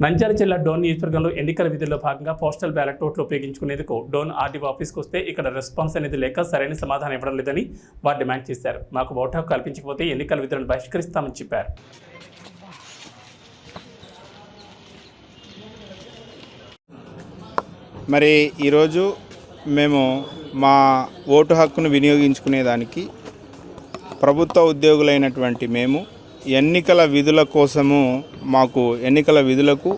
నంద్యాల జిల్లా డోన్ నియోజకవర్గంలో ఎన్నికల విధుల్లో భాగంగా పోస్టల్ బ్యాలెట్ ఓట్లు ఉపయోగించుకునేందుకు డోన్ ఆర్డీఓ ఆఫీస్కి వస్తే ఇక్కడ రెస్పాన్స్ అనేది లేక సరైన సమాధానం ఇవ్వడం లేదని వారు డిమాండ్ చేశారు. మాకు ఓటు హక్కు కల్పించకపోతే ఎన్నికల విధులను బహిష్కరిస్తామని చెప్పారు. మరి ఈరోజు మేము మా ఓటు హక్కును వినియోగించుకునేదానికి ప్రభుత్వ ఉద్యోగులైనటువంటి మేము ఎన్నికల విధుల కోసము మాకు ఎన్నికల విధులకు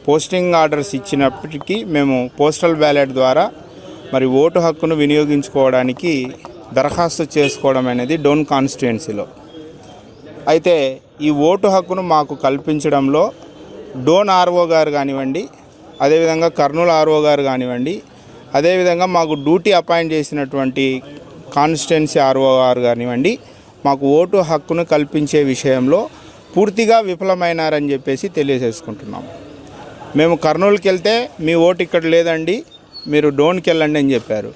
పోస్టింగ్ ఆర్డర్స్ ఇచ్చినప్పటికీ మేము పోస్టల్ బ్యాలెట్ ద్వారా మరి ఓటు హక్కును వినియోగించుకోవడానికి దరఖాస్తు చేసుకోవడం అనేది డోన్ కాన్స్టిట్యుయెన్సీలో. అయితే ఈ ఓటు హక్కును మాకు కల్పించడంలో డోన్ ఆర్ఓ గారు కానివ్వండి, అదేవిధంగా కర్నూలు ఆర్ఓ గారు కానివ్వండి, అదేవిధంగా మాకు డ్యూటీ అపాయింట్ చేసినటువంటి కాన్స్టిట్యుయెన్సీ ఆర్ఓ గారు కానివ్వండి, మాకు ఓటు హక్కును కల్పించే విషయంలో పూర్తిగా విఫలమైనారని చెప్పేసి తెలియజేసుకుంటున్నాము. మేము కర్నూలుకి వెళ్తే మీ ఓటు ఇక్కడ లేదండి, మీరు డోన్కి వెళ్ళండి అని చెప్పారు.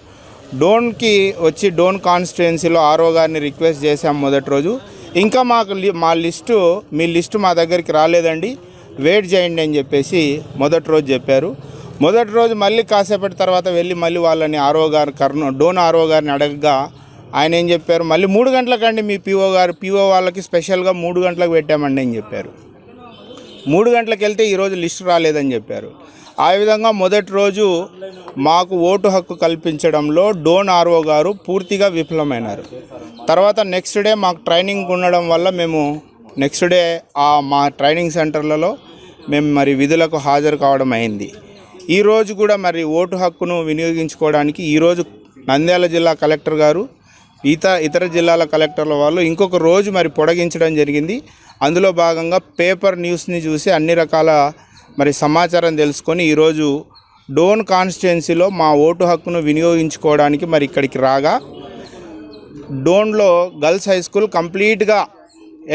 డోన్కి వచ్చి డోన్ కాన్స్టిట్యుయెన్సీలో ఆర్ఓ గారిని రిక్వెస్ట్ చేశాము మొదటి రోజు. ఇంకా మీ లిస్టు మా దగ్గరికి రాలేదండి, వెయిట్ చేయండి అని చెప్పేసి మొదటి రోజు చెప్పారు. మొదటి రోజు మళ్ళీ కాసేపటి తర్వాత వెళ్ళి మళ్ళీ వాళ్ళని డోన్ ఆర్ఓ గారిని అడగగా ఆయన ఏం చెప్పారు, మళ్ళీ 3 గంటలకండి మీ పీఓ వాళ్ళకి స్పెషల్గా 3 గంటలకు పెట్టామండి అని చెప్పారు. 3 గంటలకు వెళ్తే ఈరోజు లిస్టు రాలేదని చెప్పారు. ఆ విధంగా మొదటి రోజు మాకు ఓటు హక్కు కల్పించడంలో డోన్ ఆర్ఓ గారు పూర్తిగా విఫలమైనారు. తర్వాత నెక్స్ట్ డే మాకు ట్రైనింగ్ ఉండడం వల్ల మేము నెక్స్ట్ డే మా ట్రైనింగ్ సెంటర్లలో మేము మరి విధులకు హాజరు కావడం అయింది. ఈరోజు కూడా మరి ఓటు హక్కును వినియోగించుకోవడానికి ఈరోజు నంద్యాల జిల్లా కలెక్టర్ గారు ఇతర జిల్లాల కలెక్టర్ల వాళ్ళు ఇంకొక రోజు మరి పొడిగించడం జరిగింది. అందులో భాగంగా పేపర్ న్యూస్ని చూసి అన్ని రకాల మరి సమాచారం తెలుసుకొని ఈరోజు డోన్ కాన్స్టిట్యుయెన్సీలో మా ఓటు హక్కును వినియోగించుకోవడానికి మరి ఇక్కడికి రాగా డోన్లో గర్ల్స్ హై స్కూల్ కంప్లీట్గా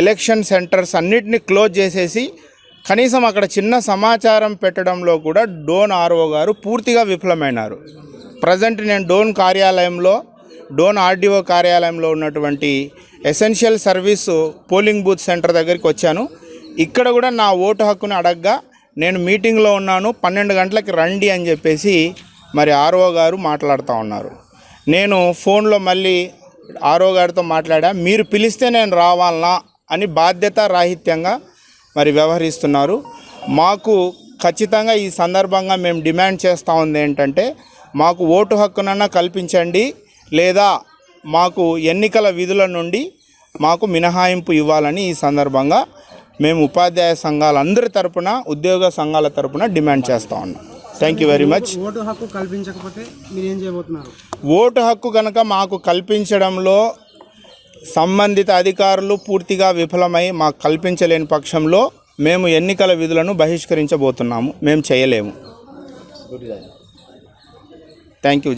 ఎలక్షన్ సెంటర్స్ అన్నిటినీ క్లోజ్ చేసేసి కనీసం అక్కడ చిన్న సమాచారం పెట్టడంలో కూడా డోన్ ఆర్ఓ గారు పూర్తిగా విఫలమైనారు. ప్రజెంట్ నేను డోన్ ఆర్డీఓ కార్యాలయంలో ఉన్నటువంటి essential service polling booth centre దగ్గరికి వచ్చాను. ఇక్కడ కూడా నా ఓటు హక్కును అడగగా నేను మీటింగ్లో ఉన్నాను, 12 గంటలకి రండి అని చెప్పేసి మరి ఆర్ఓ గారు మాట్లాడుతూ ఉన్నారు. నేను ఫోన్లో మళ్ళీ ఆర్ఓ గారితో మాట్లాడా, మీరు పిలిస్తే నేను రావాలనా అని బాధ్యతారాహిత్యంగా మరి వ్యవహరిస్తున్నారు. మాకు ఖచ్చితంగా ఈ సందర్భంగా మేము డిమాండ్ చేస్తూ ఉంది ఏంటంటే, మాకు ఓటు హక్కునన్నా కల్పించండి, లేదా మాకు ఎన్నికల విధుల నుండి మాకు మినహాయింపు ఇవ్వాలని ఈ సందర్భంగా మేము ఉపాధ్యాయ సంఘాలందరి తరపున, ఉద్యోగ సంఘాల తరపున డిమాండ్ చేస్తూ ఉన్నాం. Thank you very much. Vote హక్కు కల్పించకపోతే మీరు ఏం చేయబోతున్నారు? ఓటు హక్కు కనుక మాకు కల్పించడంలో సంబంధిత అధికారులు పూర్తిగా విఫలమై మాకు కల్పించలేని పక్షంలో మేము ఎన్నికల విధులను బహిష్కరించబోతున్నాము. మేము చేయలేము. Thank you.